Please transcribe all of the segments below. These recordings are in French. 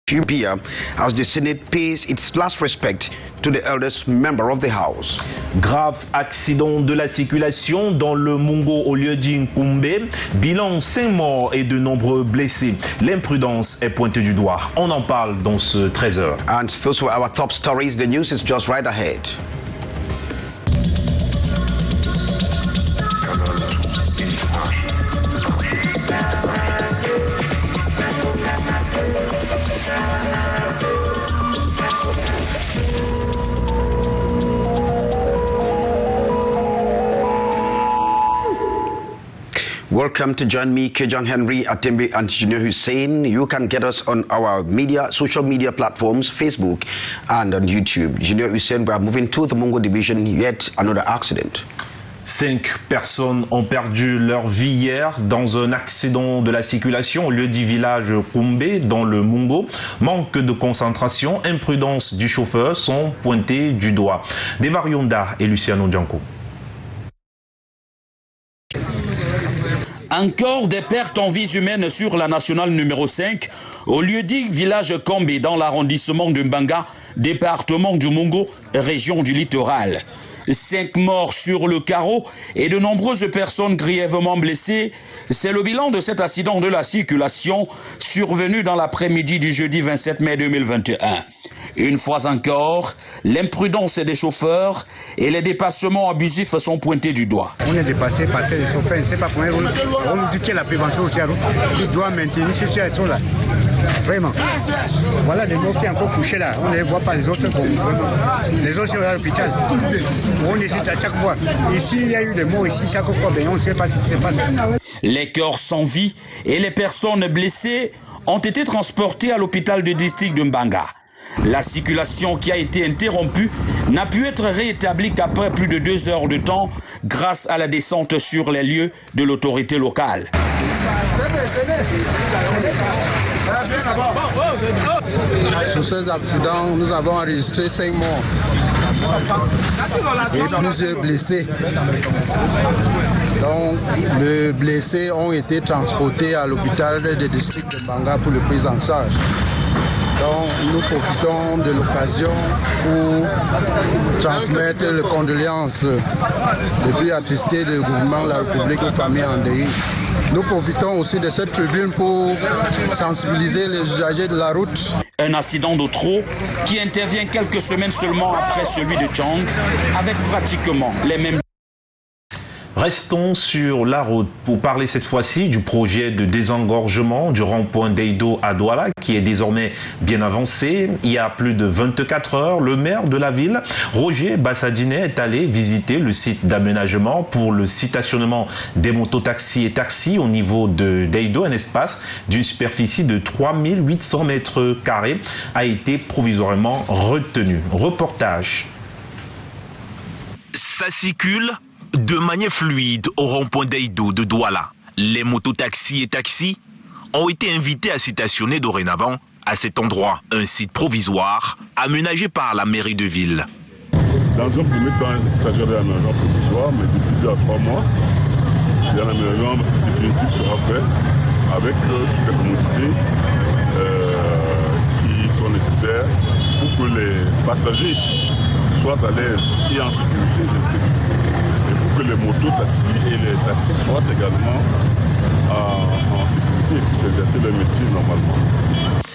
Ethiopia as the Senate pays its last respect to the eldest member of the House. Grave accident de la circulation dans le Mungo au lieu d'Inkumbe. Bilan 5 morts et de nombreux blessés. L'imprudence est pointée du doigt. On en parle dans ce 13h. And those were our top stories. The news is just right ahead. Welcome to join me, Kejang Henry, Atembe, and Junior Hussein. You can get us on our social media platforms, Facebook and on YouTube. Junior Hussein, we are moving to the Mungo division, yet another accident. 5 personnes ont perdu leur vie hier dans un accident de la circulation au lieu du village Kumbe dans le Mungo. Manque de concentration, imprudence du chauffeur sont pointés du doigt. Deva Yonda et Luciano Dianco. Encore des pertes en vies humaines sur la nationale numéro 5, au lieu-dit village Kombe dans l'arrondissement de Mbanga, département du Mungo, région du littoral. 5 morts sur le carreau et de nombreuses personnes grièvement blessées. C'est le bilan de cet accident de la circulation survenu dans l'après-midi du jeudi 27 mai 2021. Une fois encore, l'imprudence des chauffeurs et les dépassements abusifs sont pointés du doigt. On est dépassé parce que les chauffeurs, ne sait pas comment on nous dit que la prévention routière, qui doit maintenir ce situation là. Vraiment. Voilà des morts qui sont encore couchés là. On ne les voit pas les autres. Les autres sont à l'hôpital. On hésite à chaque fois. Ici, il y a eu des morts ici chaque fois, mais on ne sait pas ce qui se passe. Les corps sans vie et les personnes blessées ont été transportés à l'hôpital de district de Mbanga. La circulation qui a été interrompue n'a pu être réétablie qu'après plus de 2 heures de temps grâce à la descente sur les lieux de l'autorité locale. Sur ces accidents, nous avons enregistré 5 morts et plusieurs blessés. Donc, les blessés ont été transportés à l'hôpital du district de Mbanga pour le prise en charge. Donc, nous profitons de l'occasion pour transmettre les condoléances les plus attristées du gouvernement de la République aux familles endeuillées. Nous profitons aussi de cette tribune pour sensibiliser les usagers de la route. Un accident de trop qui intervient quelques semaines seulement après celui de Chang, avec pratiquement les mêmes. Restons sur la route pour parler cette fois-ci du projet de désengorgement du rond-point d'Eido à Douala qui est désormais bien avancé. Il y a plus de 24 heures, le maire de la ville, Roger Bassadinet, est allé visiter le site d'aménagement pour le stationnement des mototaxis et taxis au niveau d'Eido. Un espace d'une superficie de 3800 mètres carrés a été provisoirement retenu. Reportage. Ça circule de manière fluide au rond-point d'Eido de Douala. Les mototaxis et taxis ont été invités à stationner dorénavant à cet endroit, un site provisoire aménagé par la mairie de ville. Dans un premier temps, il s'agirait d'un aménagement provisoire, mais d'ici 2 à 3 mois, un aménagement définitif sera fait avec toutes les commodités qui sont nécessaires pour que les passagers soient à l'aise et en sécurité, j'insiste. Et pour que les motos-taxis et les taxis soient également en sécurité et puissent exercer leur métier normalement.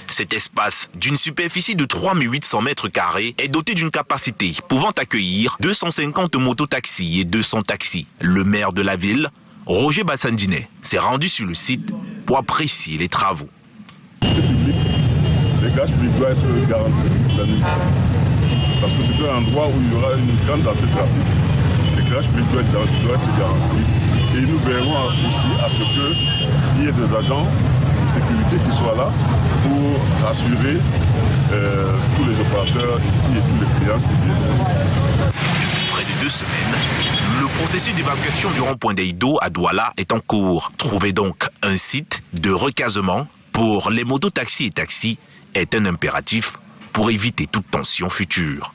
Cet espace, d'une superficie de 3800 mètres carrés, est doté d'une capacité pouvant accueillir 250 mototaxis et 200 taxis. Le maire de la ville, Roger Bassadinet, s'est rendu sur le site pour apprécier les travaux. L'éclairage public doit être garanti la nuit. Parce que c'est un endroit où il y aura une grande densité de trafic. L'éclairage public doit être garanti. Et nous verrons aussi à ce qu'il y ait des agents de sécurité qui soient là pour rassurer tous les opérateurs ici et tous les clients qui viennent ici. Près de 2 semaines, le processus d'évacuation du rond-point d'Eido à Douala est en cours. Trouver donc un site de recasement pour les mototaxis et taxis est un impératif pour éviter toute tension future.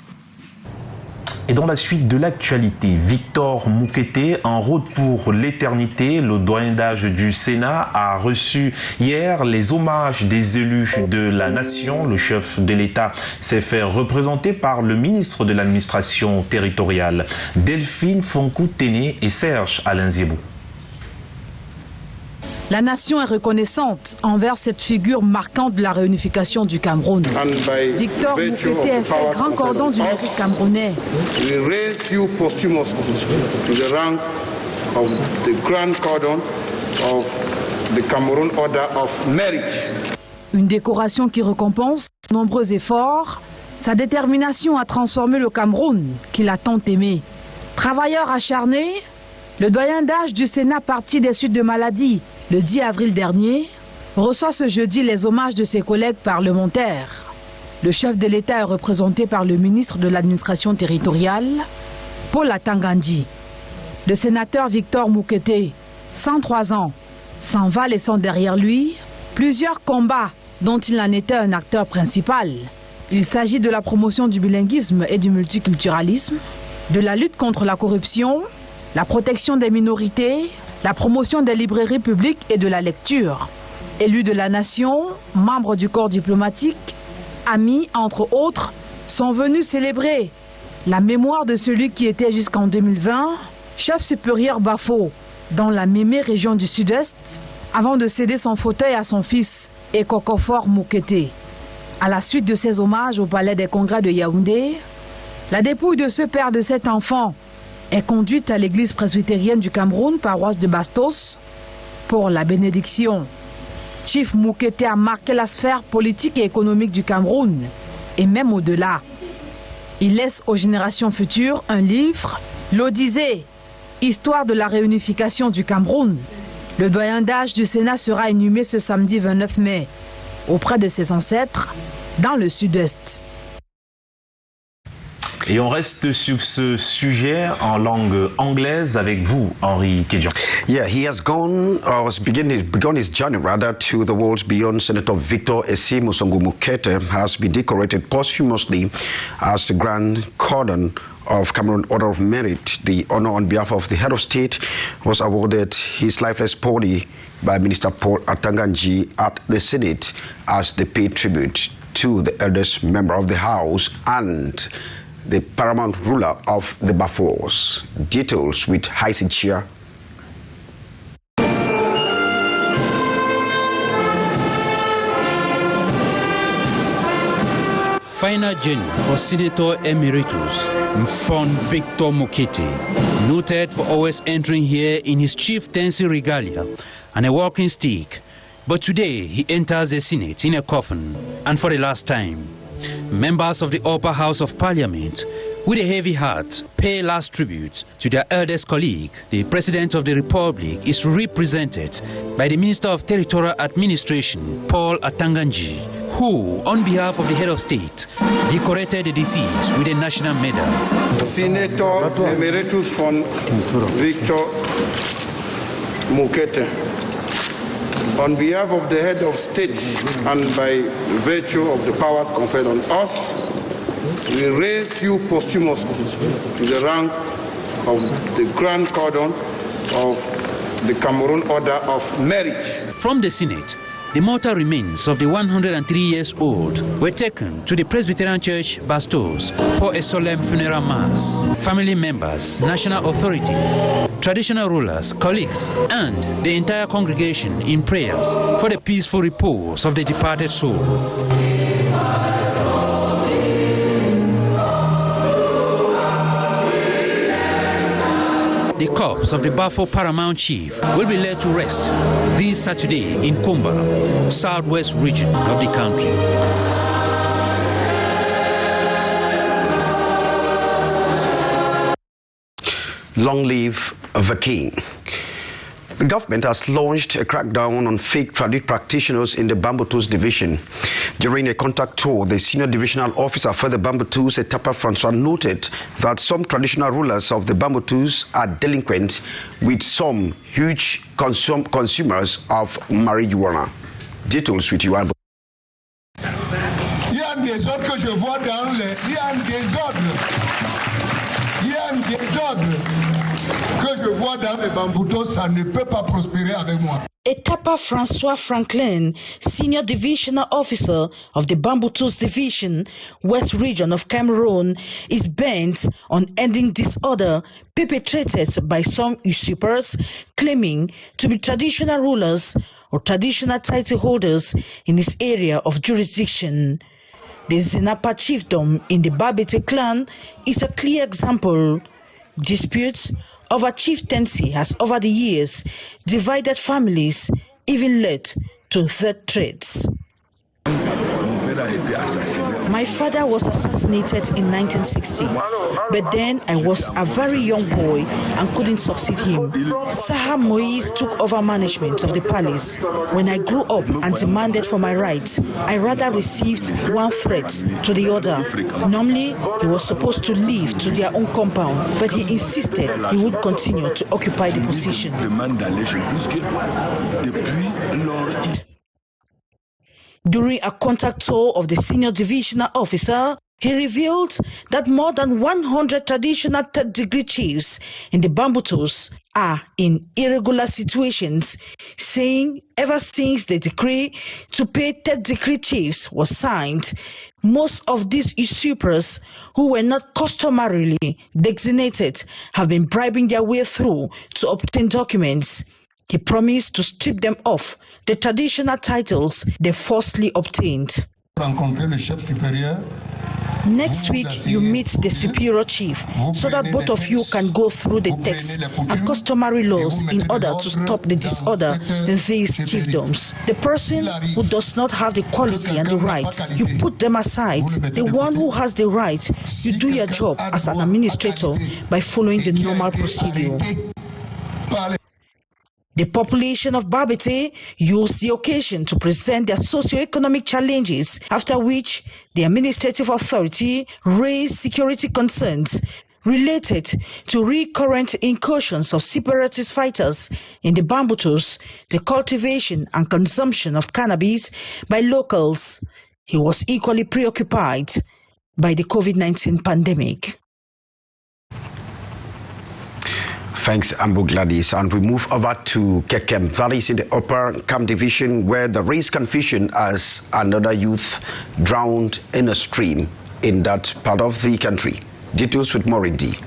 Et dans la suite de l'actualité, Victor Moukete, en route pour l'éternité, le doyen d'âge du Sénat a reçu hier les hommages des élus de la nation. Le chef de l'État s'est fait représenter par le ministre de l'administration territoriale, Delphine Fonkou-Téné et Serge Alain Ziebou. La nation est reconnaissante envers cette figure marquante de la réunification du Cameroun. Victor Moukete est fait grand cordon du mérite camerounais. We raise you posthumously to the rank of the grand cordon of the Cameroon Order of Merit. Une décoration qui récompense ses nombreux efforts, sa détermination à transformer le Cameroun qu'il a tant aimé. Travailleur acharné, le doyen d'âge du Sénat parti des suites de maladie le 10 avril dernier reçoit ce jeudi les hommages de ses collègues parlementaires. Le chef de l'État est représenté par le ministre de l'administration territoriale, Paul Atangandji. Le sénateur Victor Moukete, 103 ans, s'en va laissant derrière lui plusieurs combats dont il en était un acteur principal. Il s'agit de la promotion du bilinguisme et du multiculturalisme, de la lutte contre la corruption, la protection des minorités, la promotion des librairies publiques et de la lecture. Élus de la nation, membres du corps diplomatique, amis, entre autres, sont venus célébrer la mémoire de celui qui était jusqu'en 2020 chef supérieur Bafo dans la Mémé région du Sud-Est avant de céder son fauteuil à son fils Ekokofor Moukete. À la suite de ces hommages au palais des congrès de Yaoundé, la dépouille de ce père de 7 enfants est conduite à l'église presbytérienne du Cameroun, paroisse de Bastos, pour la bénédiction. Chief Moukete a marqué la sphère politique et économique du Cameroun, et même au-delà. Il laisse aux générations futures un livre, l'Odyssée, Histoire de la réunification du Cameroun. Le doyen d'âge du Sénat sera inhumé ce samedi 29 mai, auprès de ses ancêtres, dans le Sud-Est. Et on reste sur ce sujet en langue anglaise avec vous, Henri Kedjan. Yeah, he has gone, or has begun his journey rather, to the worlds beyond. Senator Victor Esi Musongo Moukete has been decorated posthumously as the Grand Cordon of Cameroon Order of Merit. The honor on behalf of the head of state was awarded his lifeless body by Minister Paul Atangandji at the Senate as the paid tribute to the eldest member of the House and the paramount ruler of the Bafos. Details with Haisi Chia. Final journey for Senator Emeritus Mfon Victor Moukete, noted for always entering here in his chieftaincy regalia and a walking stick. But today he enters the Senate in a coffin, and for the last time. Members of the upper house of parliament, with a heavy heart, pay last tribute to their eldest colleague. The President of the Republic is represented by the Minister of Territorial Administration, Paul Atangandji, who, on behalf of the head of state, decorated the deceased with a national medal. Senator Emeritus von Victor Moukete, on behalf of the head of state and by virtue of the powers conferred on us, we raise you posthumously to the rank of the Grand Cordon of the Cameroon Order of Merit. From the Senate, the mortal remains of the 103-year-old were taken to the Presbyterian Church Bastos for a solemn funeral mass. Family members, national authorities, traditional rulers, colleagues, and the entire congregation in prayers for the peaceful repose of the departed soul. The corpse of the Bafo Paramount Chief will be laid to rest this Saturday in Kumba, southwest region of the country. Long live the king. The government has launched a crackdown on fake traditional practitioners in the Bambutus division. During a contact tour, the senior divisional officer for the Bambutus, Etapa Francois, noted that some traditional rulers of the Bambutus are delinquent, with some huge consumers of marijuana. Details with you, Albert. Il y a un désordre que je vois dans les... Il y a un désordre. un désordre que je vois dans les Bamboutos, ça ne peut pas prospérer avec moi. Etapa Francois Franklin, Senior Divisional Officer of the Bamboutos Division, West Region of Cameroon, is bent on ending disorder perpetrated by some usurpers claiming to be traditional rulers or traditional title holders in his area of jurisdiction. The Zinapa chiefdom in the Babete clan is a clear example. Disputes over chieftaincy has over the years divided families, even led to third threats. My father was assassinated in 1960, but then I was a very young boy and couldn't succeed him. Saha Moise took over management of the palace. When I grew up and demanded for my rights, I rather received one threat to the other. Normally, he was supposed to leave to their own compound, but he insisted he would continue to occupy the position. During a contact tour of the senior divisional officer, he revealed that more than 100 traditional third-degree chiefs in the Bamboutos are in irregular situations, saying ever since the decree to pay third-degree chiefs was signed, most of these usurpers who were not customarily designated have been bribing their way through to obtain documents. He promised to strip them off the traditional titles they falsely obtained. Next week, you meet the superior chief so that both of you can go through the text and customary laws in order to stop the disorder in these chiefdoms. The person who does not have the quality and the right, you put them aside. The one who has the right, you do your job as an administrator by following the normal procedure. The population of Babete used the occasion to present their socio-economic challenges, after which the administrative authority raised security concerns related to recurrent incursions of separatist fighters in the Bamboutos, the cultivation and consumption of cannabis by locals. He was equally preoccupied by the COVID-19 pandemic. Thanks, Ambu Gladys. And we move over to Kekem. That is in the Upper Camp Division, where there is confusion as another youth drowned in a stream in that part of the country. Details with Morindi.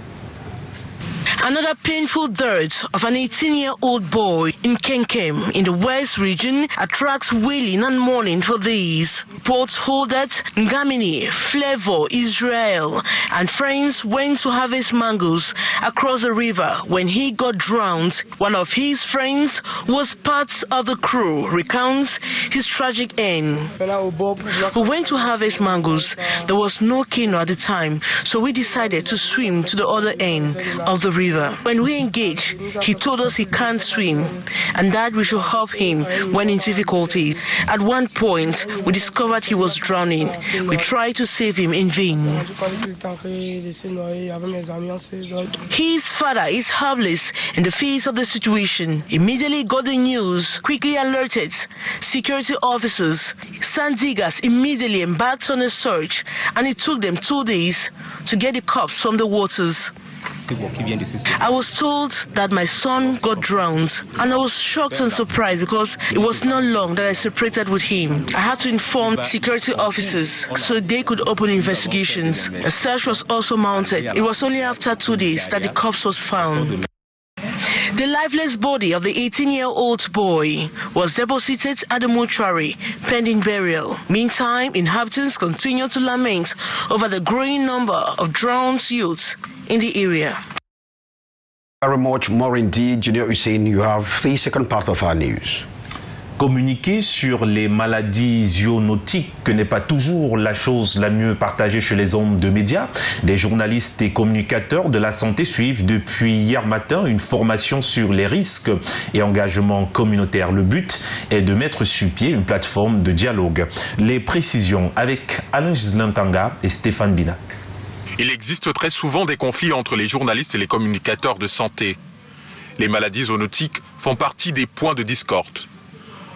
Another painful death of an 18-year-old boy in Kenkem in the West region attracts wailing and mourning for these. Reports hold that Ngamini, Flavor, Israel, and friends went to harvest mangoes across the river when he got drowned. One of his friends was part of the crew, recounts his tragic end. We went to harvest mangoes. There was no canoe at the time, so we decided to swim to the other end of the river. When we engaged, he told us he can't swim and that we should help him when in difficulty. At one point, we discovered he was drowning. We tried to save him in vain. His father is helpless in the face of the situation. Immediately got the news, quickly alerted security officers. Sandigas immediately embarked on a search, and it took them 2 days to get the corpse from the waters. I was told that my son got drowned, and I was shocked and surprised because it was not long that I separated with him. I had to inform security officers so they could open investigations. A search was also mounted. It was only after 2 days that the corpse was found. The lifeless body of the 18-year-old boy was deposited at the mortuary, pending burial. Meantime, inhabitants continue to lament over the growing number of drowned youths in the area. Very much more indeed, Junior Hussein. You have the second part of our news. Communiquer sur les maladies zoonotiques n'est pas toujours la chose la mieux partagée chez les hommes de médias. Des journalistes et communicateurs de la santé suivent depuis hier matin une formation sur les risques et engagements communautaires. Le but est de mettre sur pied une plateforme de dialogue. Les précisions avec Alain Gislin-Tanga et Stéphane Bina. Il existe très souvent des conflits entre les journalistes et les communicateurs de santé. Les maladies zoonotiques font partie des points de discorde.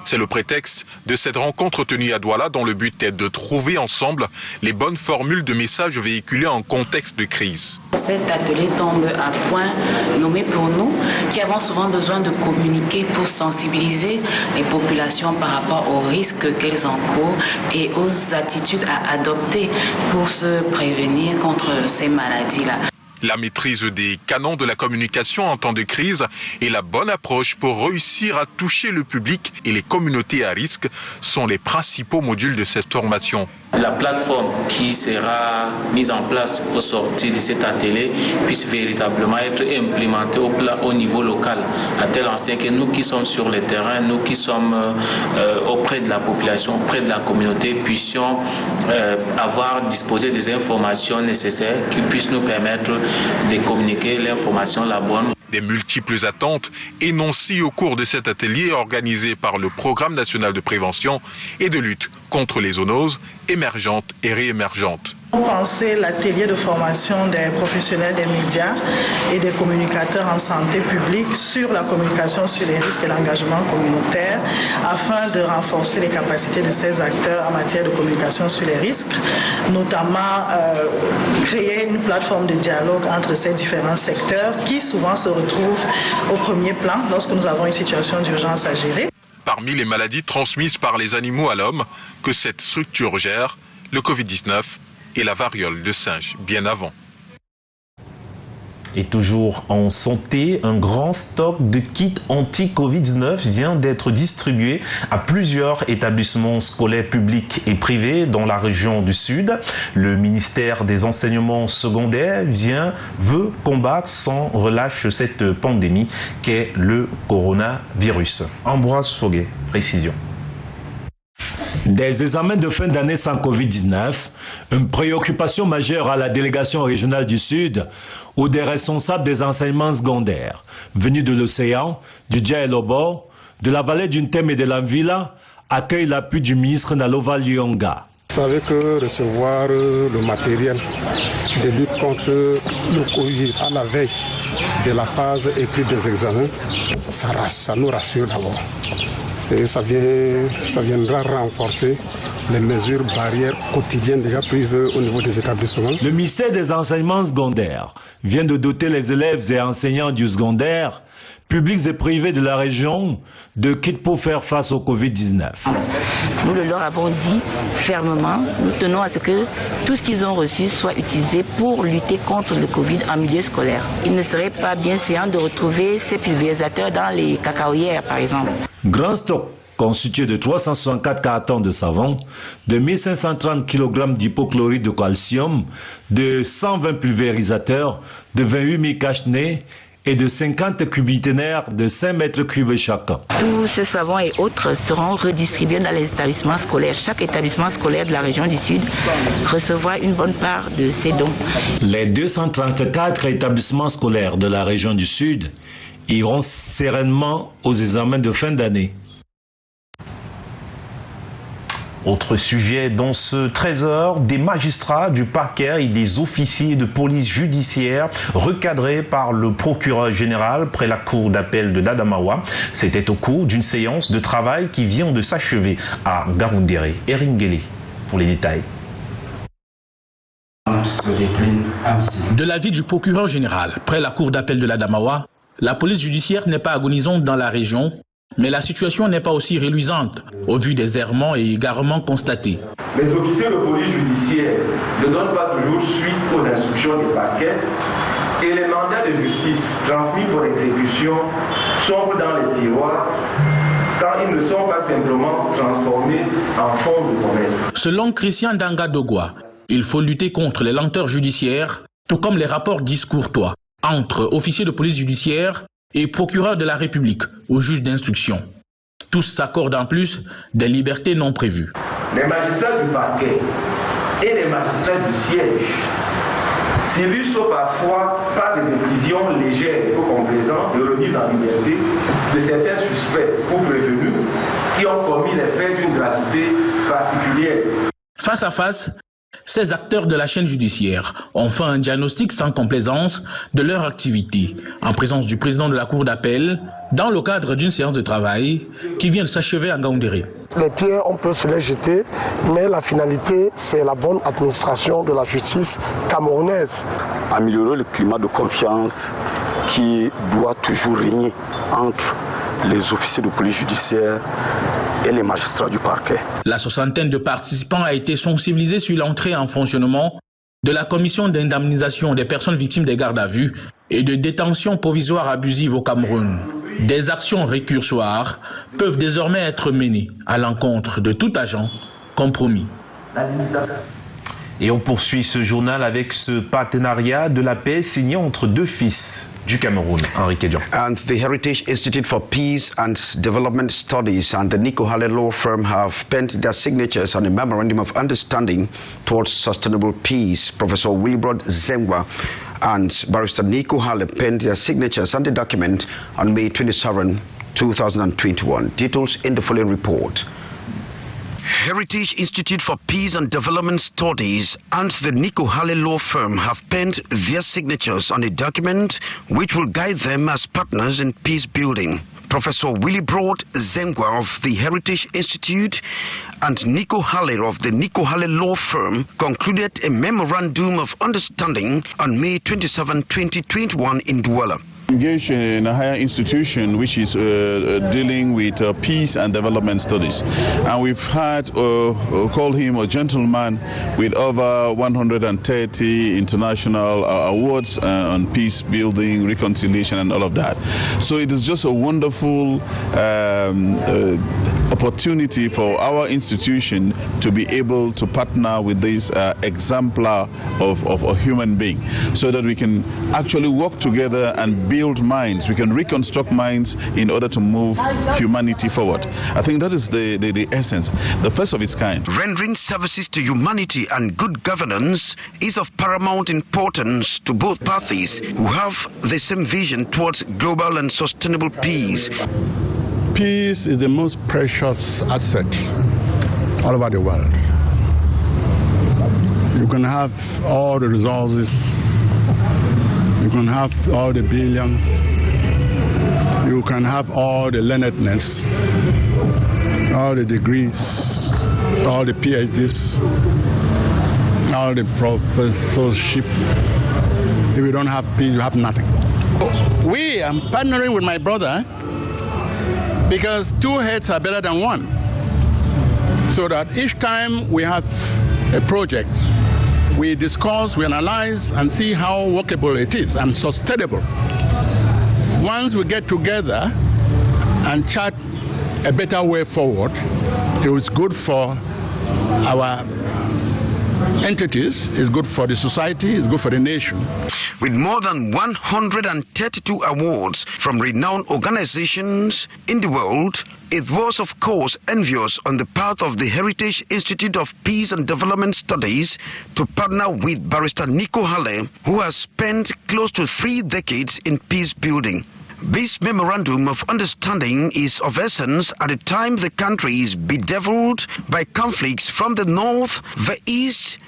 C'est le prétexte de cette rencontre tenue à Douala dont le but est de trouver ensemble les bonnes formules de messages véhiculés en contexte de crise. Cet atelier tombe à point nommé pour nous qui avons souvent besoin de communiquer pour sensibiliser les populations par rapport aux risques qu'elles encourent et aux attitudes à adopter pour se prévenir contre ces maladies-là. La maîtrise des canons de la communication en temps de crise et la bonne approche pour réussir à toucher le public et les communautés à risque sont les principaux modules de cette formation. La plateforme qui sera mise en place au sortir de cet atelier puisse véritablement être implémentée au niveau local, à tel enseigne que nous qui sommes sur le terrain, nous qui sommes auprès de la population, auprès de la communauté, puissions disposer des informations nécessaires qui puissent nous permettre de communiquer l'information la bonne. Des multiples attentes énoncées au cours de cet atelier organisé par le Programme national de prévention et de lutte contre les zoonoses émergentes et réémergentes. On pensait l'atelier de formation des professionnels des médias et des communicateurs en santé publique sur la communication sur les risques et l'engagement communautaire afin de renforcer les capacités de ces acteurs en matière de communication sur les risques, notamment créer une plateforme de dialogue entre ces différents secteurs qui souvent se retrouvent au premier plan lorsque nous avons une situation d'urgence à gérer. Parmi les maladies transmises par les animaux à l'homme que cette structure gère, le Covid-19 et la variole de singe bien avant. Et toujours en santé, un grand stock de kits anti-Covid-19 vient d'être distribué à plusieurs établissements scolaires publics et privés dans la région du Sud. Le ministère des enseignements secondaires veut combattre sans relâche cette pandémie qu'est le coronavirus. Ambroise Foguet, précision. Des examens de fin d'année sans Covid-19, une préoccupation majeure à la délégation régionale du Sud ou des responsables des enseignements secondaires venus de l'océan, du Djaïlobo, de la vallée du Ntem et de l'Anvila accueillent l'appui du ministre Nalova Lyonga. Vous savez que recevoir le matériel de lutte contre le Covid à la veille de la phase écrite des examens, ça nous rassure d'abord. Et ça viendra renforcer les mesures barrières quotidiennes déjà prises au niveau des établissements. Le ministère des enseignements secondaires vient de doter les élèves et enseignants du secondaire, publics et privés de la région, de kits pour faire face au Covid-19. Nous le leur avons dit fermement, nous tenons à ce que tout ce qu'ils ont reçu soit utilisé pour lutter contre le Covid en milieu scolaire. Il ne serait pas bien séant de retrouver ces pulvérisateurs dans les cacaoyères, par exemple. Grand stock constitué de 364 cartons de savon, de 1530 kg d'hypochlorite de calcium, de 120 pulvérisateurs, de 28 000 cache-nez et de 50 cubiténaires de 5 mètres cubes chacun. Tous ces savons et autres seront redistribués dans les établissements scolaires. Chaque établissement scolaire de la région du Sud recevra une bonne part de ces dons. Les 234 établissements scolaires de la région du Sud iront sereinement aux examens de fin d'année. Autre sujet dans ce trésor, des magistrats du parquet et des officiers de police judiciaire recadrés par le procureur général près la cour d'appel de l'Adamawa. C'était au cours d'une séance de travail qui vient de s'achever à Garoundéré. Eringele pour les détails. De l'avis du procureur général près la cour d'appel de l'Adamawa, la police judiciaire n'est pas agonisante dans la région, mais la situation n'est pas aussi reluisante au vu des errements et égarements constatés. Les officiers de police judiciaire ne donnent pas toujours suite aux instructions du parquet et les mandats de justice transmis pour exécution sont dans les tiroirs car ils ne sont pas simplement transformés en fonds de commerce. Selon Christian Dangadogwa, il faut lutter contre les lenteurs judiciaires, tout comme les rapports discourtois entre officiers de police judiciaire et procureur de la République au juge d'instruction. Tous s'accordent en plus des libertés non prévues. Les magistrats du parquet et les magistrats du siège s'illustrent parfois par des décisions légères ou complaisantes de remise en liberté de certains suspects ou prévenus qui ont commis les faits d'une gravité particulière. Face à face, Ces acteurs de la chaîne judiciaire ont fait un diagnostic sans complaisance de leur activité, en présence du président de la Cour d'appel, dans le cadre d'une séance de travail qui vient de s'achever à Ngaoundéré. Les pierres, on peut se les jeter, mais la finalité, c'est la bonne administration de la justice camerounaise. Améliorer le climat de confiance qui doit toujours régner entre les officiers de police judiciaire et les magistrats du parquet. La soixantaine de participants a été sensibilisée sur l'entrée en fonctionnement de la commission d'indemnisation des personnes victimes des gardes à vue et de détention provisoire abusive au Cameroun. Des actions récursoires peuvent désormais être menées à l'encontre de tout agent compromis. Et on poursuit ce journal avec ce partenariat de la paix signé entre deux fils du Cameroun, Henri Kedjan. And the Heritage Institute for Peace and Development Studies and the Nico Halle Law Firm have penned their signatures on a memorandum of understanding towards sustainable peace. Professor Willibrod Zengwa and Barrister Nico Halle penned their signatures on the document on May 27, 2021. Details in the following report. Heritage Institute for Peace and Development Studies and the Nico Halle Law Firm have penned their signatures on a document which will guide them as partners in peace building. Professor Willibrod Zengwa of the Heritage Institute and Nico Halle of the Nico Halle Law Firm concluded a memorandum of understanding on May 27, 2021 in Douala. Engaged in a higher institution which is dealing with peace and development studies, and we've had call him a gentleman with over 130 international awards on peace building, reconciliation and all of that. So it is just a wonderful opportunity for our institution to be able to partner with this exemplar of a human being, so that we can actually work together and build minds. We can reconstruct minds in order to move humanity forward. I think that is the essence, the first of its kind. Rendering services to humanity and good governance is of paramount importance to both parties who have the same vision towards global and sustainable peace. Peace is the most precious asset all over the world. You can have all the resources, you can have all the billions, you can have all the learnedness, all the degrees, all the PhDs, all the professorship. If you don't have peace, you have nothing. I'm partnering with my brother because two heads are better than one. So that each time we have a project, we discuss, we analyze, and see how workable it is and sustainable. Once we get together and chart a better way forward, it is good for our entities, it's good for the society, it's good for the nation. With more than 132 awards from renowned organizations in the world, it was of course envious on the part of the Heritage Institute of Peace and Development Studies to partner with Barrister Nico Halle, who has spent close to 3 decades in peace building. This memorandum of understanding is of essence at a time the country is bedeviled by conflicts from the north, the east,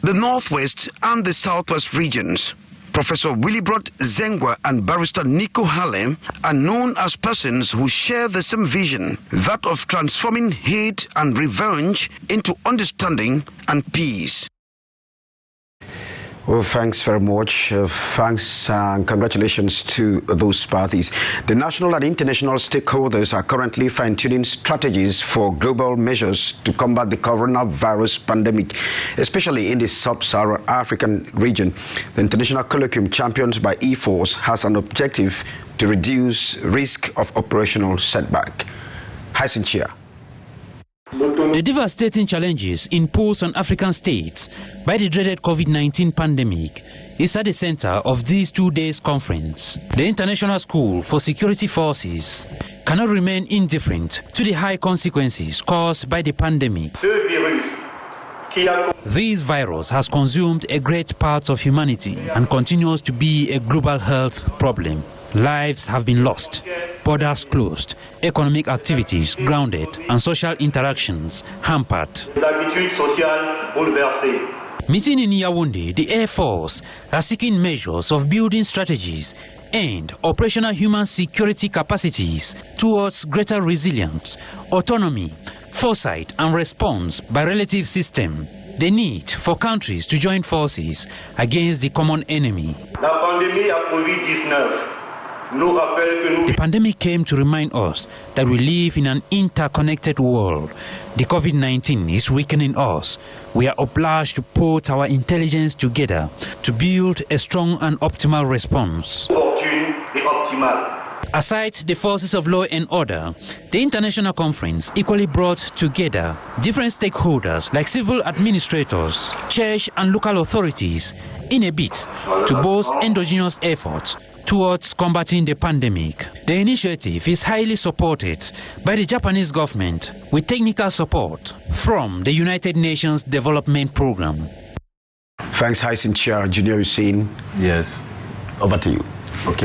the northwest and the southwest regions. Professor Willibrod Zengwa and Barrister Nico Halle are known as persons who share the same vision, that of transforming hate and revenge into understanding and peace. Well, thanks very much. Thanks and congratulations to those parties. The national and international stakeholders are currently fine-tuning strategies for global measures to combat the coronavirus pandemic, especially in the sub-Saharan African region. The International Colloquium, championed by E-Force, has an objective to reduce risk of operational setback. Hyacin Chia. The devastating challenges imposed on African states by the dreaded COVID-19 pandemic is at the center of this 2 days conference. The International School for Security Forces cannot remain indifferent to the high consequences caused by the pandemic. This virus has consumed a great part of humanity and continues to be a global health problem. Lives have been lost, borders closed, economic activities grounded, and social interactions hampered. Meeting in Yaoundé, the Air Force are seeking measures of building strategies and operational human security capacities towards greater resilience, autonomy, foresight and response by relative system. The need for countries to join forces against the common enemy. La pandémie à COVID-19 nous rappelle que nous... The pandemic came to remind us that we live in an interconnected world. The COVID-19 is weakening us. We are obliged to put our intelligence together to build a strong and optimal response. Opportune et optimale. Aside the forces of law and order, the international conference equally brought together different stakeholders like civil administrators, church and local authorities in a bid to boost endogenous efforts towards combating the pandemic. The initiative is highly supported by the Japanese government with technical support from the United Nations Development Programme. Thanks, Hyacinth Chair, Junior Hussein. Yes. Over to you. Ok.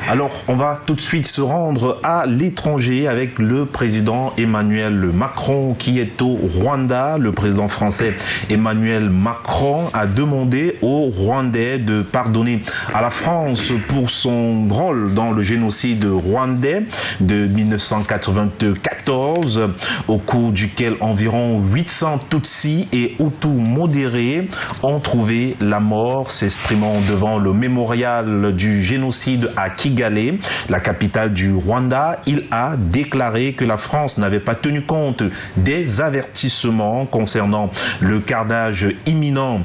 Alors, on va tout de suite se rendre à l'étranger avec le président Emmanuel Macron qui est au Rwanda. Le président français Emmanuel Macron a demandé aux Rwandais de pardonner à la France pour son rôle dans le génocide rwandais de 1994, au cours duquel environ 800 Tutsis et Hutus modérés ont trouvé la mort, s'exprimant devant le mémorial du génocide à Kigali, la capitale du Rwanda. Il a déclaré que la France n'avait pas tenu compte des avertissements concernant le carnage imminent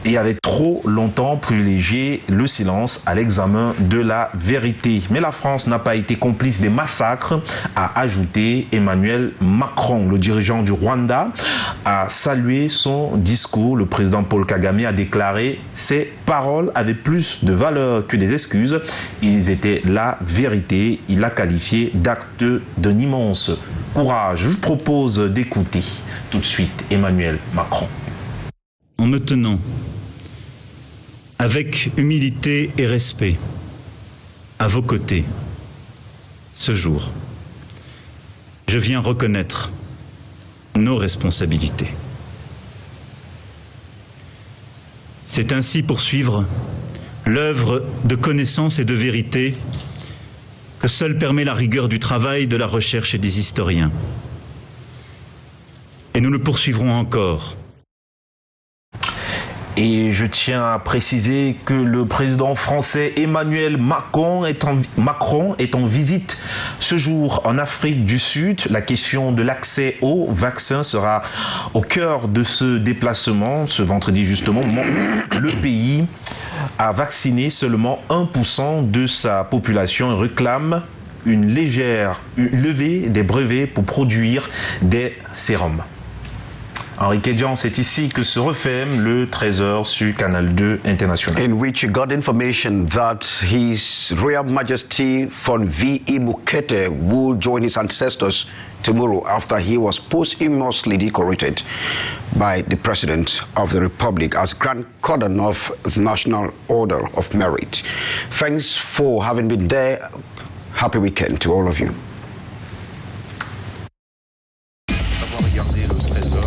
et avait trop longtemps privilégié le silence à l'examen de la vérité. Mais la France n'a pas été complice des massacres, a ajouté Emmanuel Macron. Le dirigeant du Rwanda a salué son discours. Le président Paul Kagame a déclaré « Ces paroles avaient plus de valeur que des excuses. Ils étaient la vérité. » Il l'a qualifié d'acte d'un immense courage. Je vous propose d'écouter tout de suite Emmanuel Macron. En me tenant avec humilité et respect à vos côtés ce jour, je viens reconnaître nos responsabilités. C'est ainsi poursuivre l'œuvre de connaissance et de vérité que seule permet la rigueur du travail, de la recherche et des historiens. Et nous le poursuivrons encore. Et je tiens à préciser que le président français Emmanuel Macron est en visite ce jour en Afrique du Sud. La question de l'accès aux vaccins sera au cœur de ce déplacement. Ce vendredi justement, le pays a vacciné seulement 1% de sa population et réclame une légère levée des brevets pour produire des sérums. Henri Kedjan, c'est ici que se referme le 13h sur Canal 2 International. In which you got information that His Royal Majesty Von V.E. Mukete will join his ancestors tomorrow after he was posthumously decorated by the President of the Republic as Grand Cordon of the National Order of Merit. Thanks for having been there. Happy weekend to all of you. Regardez le 13h.